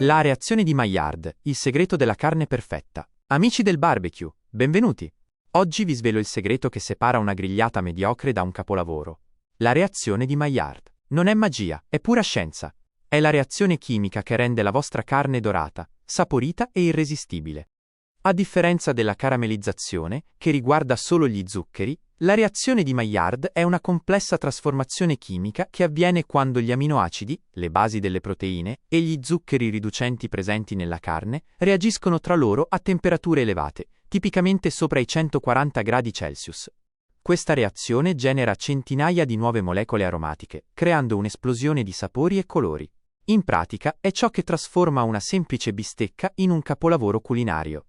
La reazione di Maillard, il segreto della carne perfetta. Amici del barbecue, benvenuti! Oggi vi svelo il segreto che separa una grigliata mediocre da un capolavoro. La reazione di Maillard. Non è magia, è pura scienza. È la reazione chimica che rende la vostra carne dorata, saporita e irresistibile. A differenza della caramellizzazione, che riguarda solo gli zuccheri, la reazione di Maillard è una complessa trasformazione chimica che avviene quando gli aminoacidi, le basi delle proteine, e gli zuccheri riducenti presenti nella carne reagiscono tra loro a temperature elevate, tipicamente sopra i 140 gradi Celsius. Questa reazione genera centinaia di nuove molecole aromatiche, creando un'esplosione di sapori e colori. In pratica, è ciò che trasforma una semplice bistecca in un capolavoro culinario.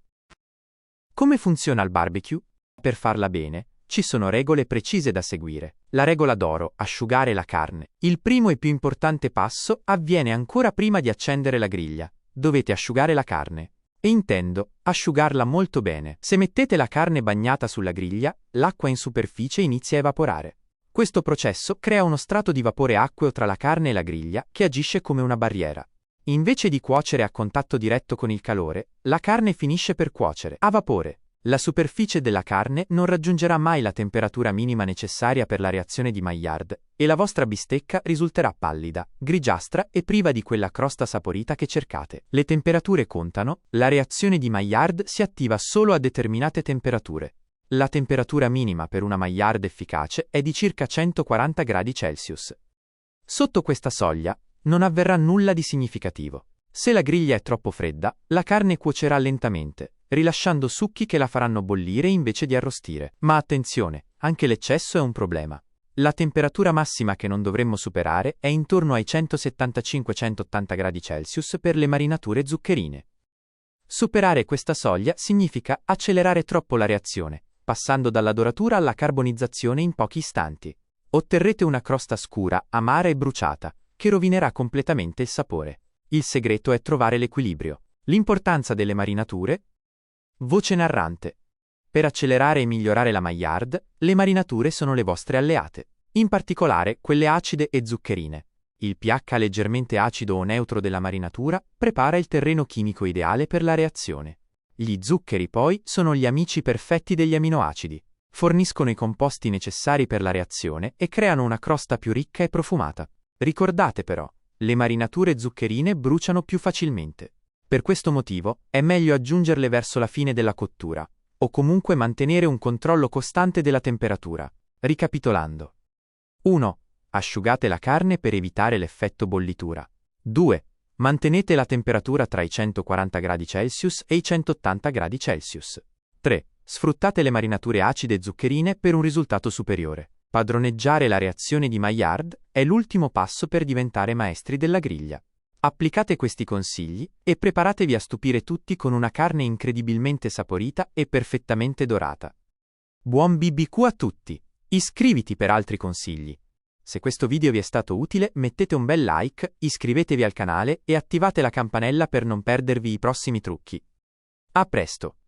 Come funziona il barbecue? Per farla bene, ci sono regole precise da seguire. La regola d'oro, asciugare la carne. Il primo e più importante passo avviene ancora prima di accendere la griglia. Dovete asciugare la carne. E intendo, asciugarla molto bene. Se mettete la carne bagnata sulla griglia, l'acqua in superficie inizia a evaporare. Questo processo crea uno strato di vapore acqueo tra la carne e la griglia che agisce come una barriera. Invece di cuocere a contatto diretto con il calore, la carne finisce per cuocere a vapore. La superficie della carne non raggiungerà mai la temperatura minima necessaria per la reazione di Maillard, e la vostra bistecca risulterà pallida, grigiastra e priva di quella crosta saporita che cercate. Le temperature contano, la reazione di Maillard si attiva solo a determinate temperature. La temperatura minima per una Maillard efficace è di circa 140 gradi Celsius. Sotto questa soglia, non avverrà nulla di significativo. Se la griglia è troppo fredda, la carne cuocerà lentamente, rilasciando succhi che la faranno bollire invece di arrostire. Ma attenzione, anche l'eccesso è un problema. La temperatura massima che non dovremmo superare è intorno ai 175-180 gradi Celsius per le marinature zuccherine. Superare questa soglia significa accelerare troppo la reazione, passando dalla doratura alla carbonizzazione in pochi istanti. Otterrete una crosta scura, amara e bruciata, che rovinerà completamente il sapore. Il segreto è trovare l'equilibrio. L'importanza delle marinature. Voce narrante. Per accelerare e migliorare la Maillard, le marinature sono le vostre alleate. In particolare, quelle acide e zuccherine. Il pH leggermente acido o neutro della marinatura prepara il terreno chimico ideale per la reazione. Gli zuccheri, poi, sono gli amici perfetti degli aminoacidi. Forniscono i composti necessari per la reazione e creano una crosta più ricca e profumata. Ricordate però, le marinature zuccherine bruciano più facilmente. Per questo motivo, è meglio aggiungerle verso la fine della cottura, o comunque mantenere un controllo costante della temperatura. Ricapitolando. 1. Asciugate la carne per evitare l'effetto bollitura. 2. Mantenete la temperatura tra i 140 gradi Celsius e i 180 gradi Celsius. 3. Sfruttate le marinature acide e zuccherine per un risultato superiore. Padroneggiare la reazione di Maillard è l'ultimo passo per diventare maestri della griglia. Applicate questi consigli e preparatevi a stupire tutti con una carne incredibilmente saporita e perfettamente dorata. Buon BBQ a tutti! Iscriviti per altri consigli. Se questo video vi è stato utile, mettete un bel like, iscrivetevi al canale e attivate la campanella per non perdervi i prossimi trucchi. A presto!